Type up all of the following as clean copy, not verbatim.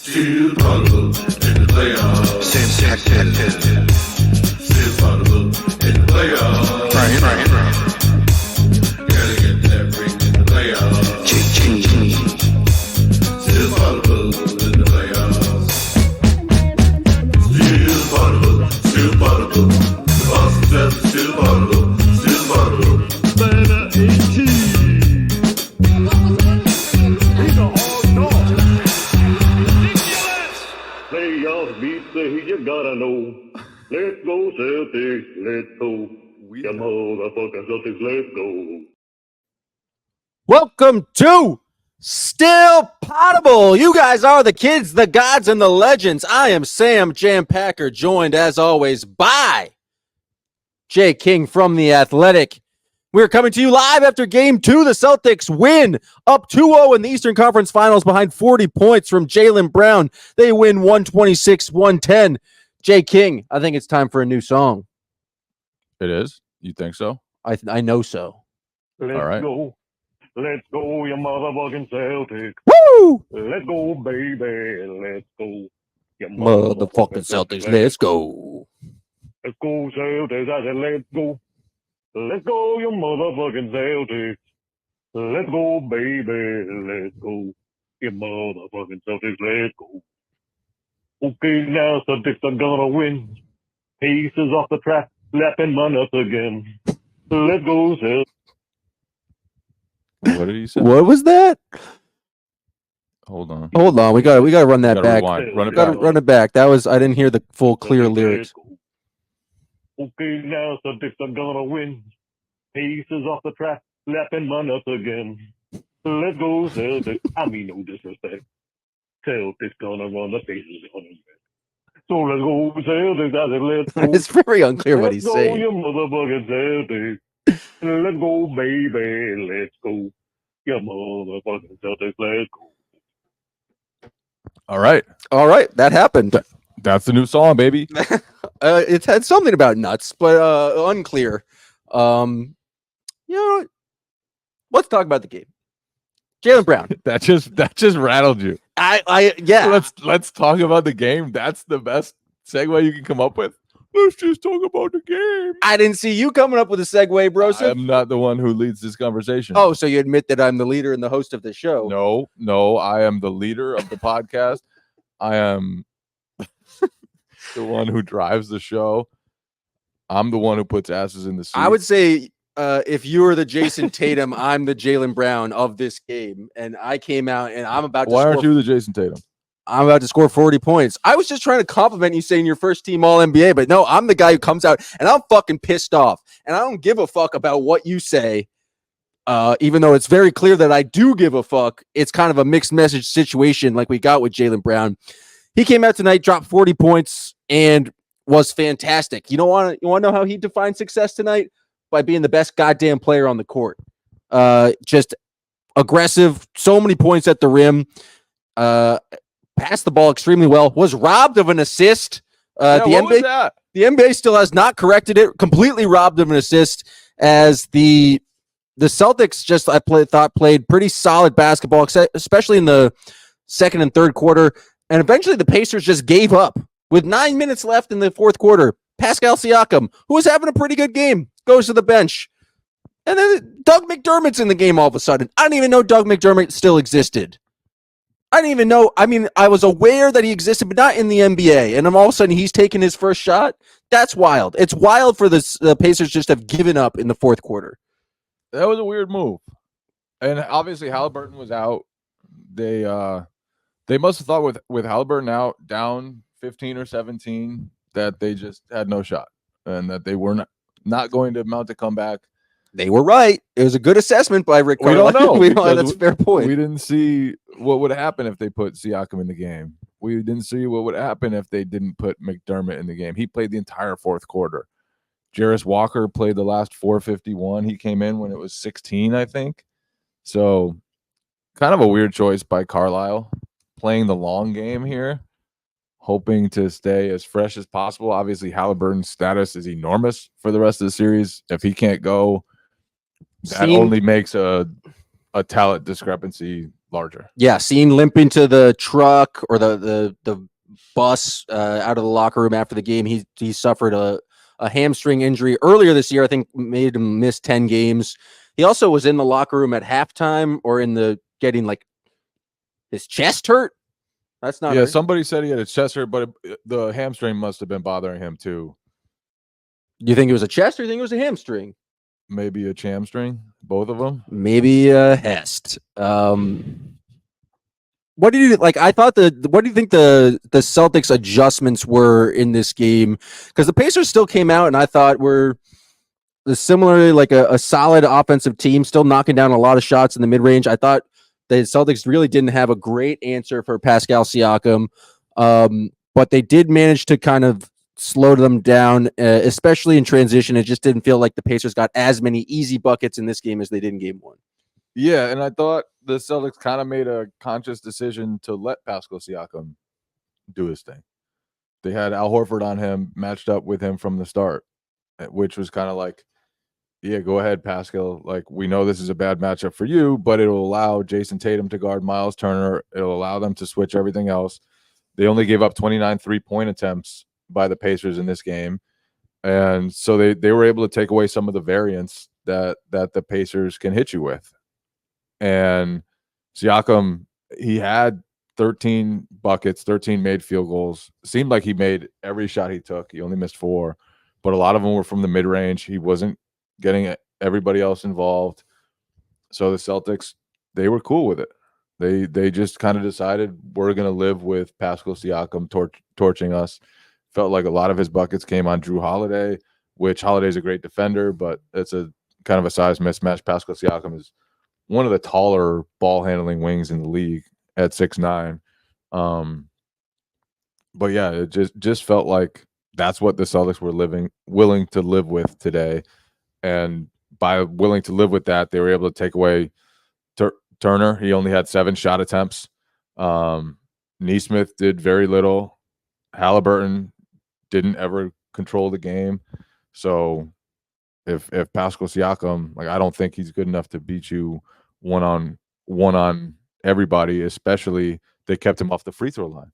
Still possible in the playoffs. Still possible in the playoffs. Right. Gotta get that ring in the playoffs. Still possible in the playoffs. Still possible. The Boston Celtics still possible. Still possible. Banner 18. These are all dogs. Playoffs beats the heat, you gotta know. Let's go Celtics, let's go. You motherfucking Celtics, let's go. Welcome to Still Potable. You guys are the kids, the gods, and the legends. I am Sam Jam Packard, joined as always by Jay King from The Athletic. We're coming to you live after Game 2. The Celtics win up 2-0 in the Eastern Conference Finals behind 40 points from Jaylen Brown. They win 126-110. Jay King, I think it's time for a new song. It is? You think so? I know so. Let's All right. go. Let's go, you motherfucking Celtics. Woo! Let's go, baby. Let's go. You Motherfucking Celtics, let's go. Let's go, Celtics. I said, let's go. Let's go, you motherfucking Celtics. Let's go, baby. Let's go. You motherfucking Celtics, let's go. Okay, now Celtics are gonna win. Pieces off the track, lapping my nuts again. Let's go, Celtics. What did he say? What was that? Hold on. Hold on, we got to run that Gotta back. rewind. Run it Got to back. run it back. I didn't hear the full clear lyrics. Okay, now Celtics are gonna win. Pieces off the track, lapping my nuts again. Let's go, Celtics. I mean, no disrespect. Celtics gonna run the Pacers on them. So let's go, Celtics. I said, let's go. It's very unclear what he's Let's go, saying. you motherfucking Celtics. Let's go, baby. Let's go. You motherfucking Celtics. Let's go. All right. All right, that happened. That's the new song, baby. It had something about nuts, but unclear. You know, let's talk about the game. Jaylen Brown. That just rattled you. Yeah. Let's talk about the game. That's the best segue you can come up with. Let's just talk about the game. I didn't see you coming up with a segue, bro. I'm not the one who leads this conversation. Oh, so you admit that I'm the leader and the host of the show? No, I am the leader of the podcast. I am the one who drives the show. I'm the one who puts asses in the seat. I would say if you were the Jason Tatum, I'm the Jaylen Brown of this game, and I came out and I'm about to. Why aren't you the Jason Tatum? I'm about to score 40 points. I was just trying to compliment you saying you're first team All NBA, but no, I'm the guy who comes out and I'm fucking pissed off. And I don't give a fuck about what you say, even though it's very clear that I do give a fuck. It's kind of a mixed message situation like we got with Jaylen Brown. He came out tonight, dropped 40 points, and was fantastic. You want to know how he defined success tonight? By being the best goddamn player on the court. Just aggressive, so many points at the rim. Passed the ball extremely well. Was robbed of an assist. What was that? The NBA still has not corrected it. Completely robbed of an assist as the Celtics just thought played pretty solid basketball, especially in the second and third quarter. And eventually the Pacers just gave up with 9 minutes left in the fourth quarter. Pascal Siakam, who was having a pretty good game, goes to the bench. And then Doug McDermott's in the game all of a sudden. I didn't even know Doug McDermott still existed. I didn't even know. I mean, I was aware that he existed, but not in the NBA. And then all of a sudden, he's taking his first shot. That's wild. It's wild for the Pacers just have given up in the fourth quarter. That was a weird move. And obviously, Halliburton was out. They must have thought with Halliburton out, down 15 or 17, that they just had no shot and that they were not going to mount a comeback. They were right. It was a good assessment by Rick We Carlisle. don't know. That's a fair point. We didn't see what would happen if they put Siakam in the game. We didn't see what would happen if they didn't put McDermott in the game. He played the entire fourth quarter. Jarris Walker played the last 4:51. He came in when it was 16, I think. So kind of a weird choice by Carlisle, playing the long game here, hoping to stay as fresh as possible. Obviously, Halliburton's status is enormous for the rest of the series. If he can't go, that only makes a talent discrepancy larger. Yeah, seen limping to the truck or the bus out of the locker room after the game. He suffered a hamstring injury earlier this year. I think made him miss 10 games. He also was in the locker room at halftime or in the getting like his chest hurt. That's not. Yeah, somebody said he had a chest hurt, but the hamstring must have been bothering him too. Do you think it was a chest or you think it was a hamstring? Maybe a hamstring, both of them. Maybe a Hest. What do you like? I thought what do you think the Celtics adjustments were in this game? Because the Pacers still came out, and I thought were similarly like a solid offensive team, still knocking down a lot of shots in the mid range. I thought the Celtics really didn't have a great answer for Pascal Siakam, but they did manage to kind of slow them down, especially in transition. It just didn't feel like the Pacers got as many easy buckets in this game as they did in game one. Yeah, and I thought the Celtics kind of made a conscious decision to let Pascal Siakam do his thing. They had Al Horford on him, matched up with him from the start, which was kind of like, yeah, go ahead, Pascal. Like, we know this is a bad matchup for you, but it'll allow Jason Tatum to guard Miles Turner. It'll allow them to switch everything else. They only gave up 29 3-point attempts by the Pacers in this game. And so they were able to take away some of the variance that the Pacers can hit you with. And Siakam, he had 13 buckets, 13 made field goals. Seemed like he made every shot he took. He only missed 4, but a lot of them were from the mid-range. He wasn't getting everybody else involved. So the Celtics, they were cool with it. They just kind of decided we're going to live with Pascal Siakam torching us. Felt like a lot of his buckets came on Drew Holiday, which Holiday's a great defender, but it's a kind of a size mismatch. Pascal Siakam is one of the taller ball handling wings in the league at 6'9". But yeah, it just felt like that's what the Celtics were willing to live with today. And by willing to live with that, they were able to take away Turner. He only had 7 shot attempts. Nesmith did very little. Halliburton didn't ever control the game. So if Pascal Siakam, like, I don't think he's good enough to beat you one on everybody, especially they kept him off the free throw line.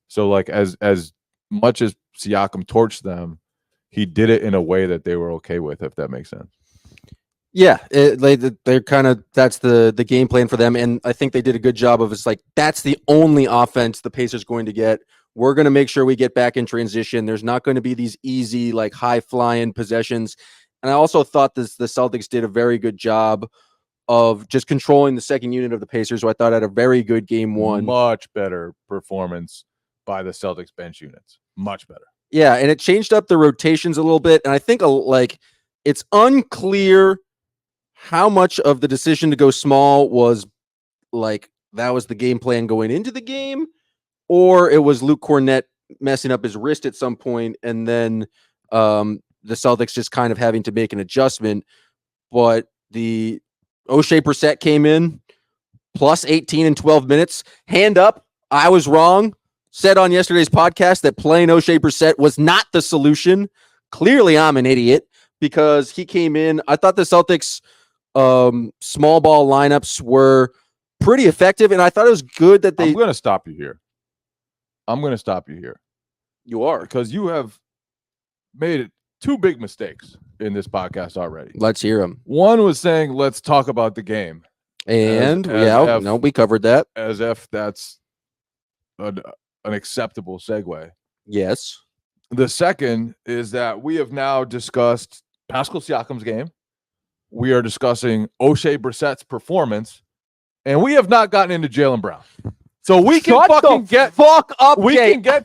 So like as much as Siakam torched them, he did it in a way that they were okay with, if that makes sense. Yeah, they're kind of, that's the game plan for them, and I think they did a good job of, it's like, that's the only offense the Pacers going to get. We're going to make sure we get back in transition. There's not going to be these easy, like, high-flying possessions. And I also thought the Celtics did a very good job of just controlling the second unit of the Pacers, who I thought had a very good game one. Much better performance by the Celtics bench units. Much better. Yeah, and it changed up the rotations a little bit, and I think, like, it's unclear how much of the decision to go small was like that was the game plan going into the game, or it was Luke Cornett messing up his wrist at some point, and then the Celtics just kind of having to make an adjustment. But the O'Shea Brissett came in plus 18 in 12 minutes. Hand up, I was wrong. Said on yesterday's podcast that playing O'Shea Brissett was not the solution. Clearly, I'm an idiot because he came in. I thought the Celtics small ball lineups were pretty effective, and I thought it was good that they. I'm going to stop you here. You are, because you have made 2 big mistakes in this podcast already. Let's hear them. One was saying, let's talk about the game. And we covered that. As if that's an acceptable segue. Yes. The second is that we have now discussed Pascal Siakam's game. We are discussing O'Shea Brissett's performance, and we have not gotten into Jaylen Brown. So we can can get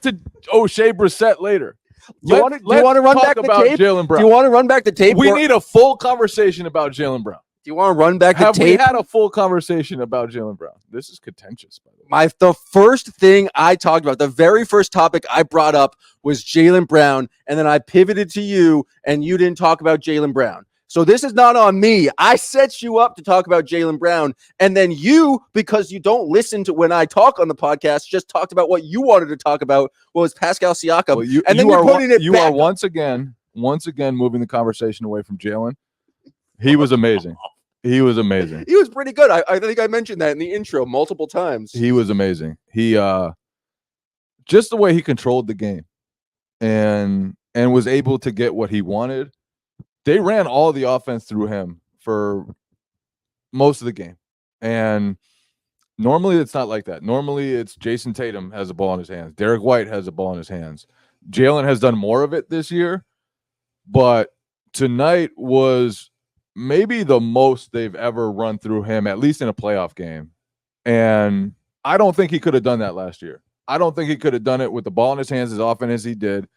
to O'Shea Brissett later. Do you want to run back the tape? Jaylen Brown. Do you want to run back the tape? We need a full conversation about Jaylen Brown. Do you want to run back the Have tape? we had a full conversation about Jaylen Brown? This is contentious, by the way. The first thing I talked about, the very first topic I brought up was Jaylen Brown, and then I pivoted to you, and you didn't talk about Jaylen Brown. So this is not on me. I set you up to talk about Jaylen Brown, and then you, because you don't listen to when I talk on the podcast, just talked about what you wanted to talk about, was Pascal Siakam. Well, you're putting it you back. are once again moving the conversation away from Jaylen. He was amazing. He was amazing. He was pretty good. I think I mentioned that in the intro multiple times. He was amazing. He just the way he controlled the game and was able to get what he wanted. They ran all the offense through him for most of the game. And normally it's not like that. Normally it's Jason Tatum has the ball in his hands. Derek White has the ball in his hands. Jaylen has done more of it this year, but tonight was maybe the most they've ever run through him, at least in a playoff game. And I don't think he could have done that last year. I don't think he could have done it with the ball in his hands as often as he did,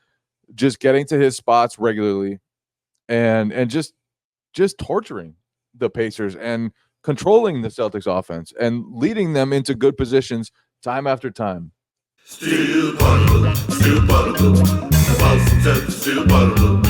just getting to his spots regularly and just torturing the Pacers and controlling the Celtics offense and leading them into good positions time after time. Still Butterfield, Boston Celtics, still Butterfield.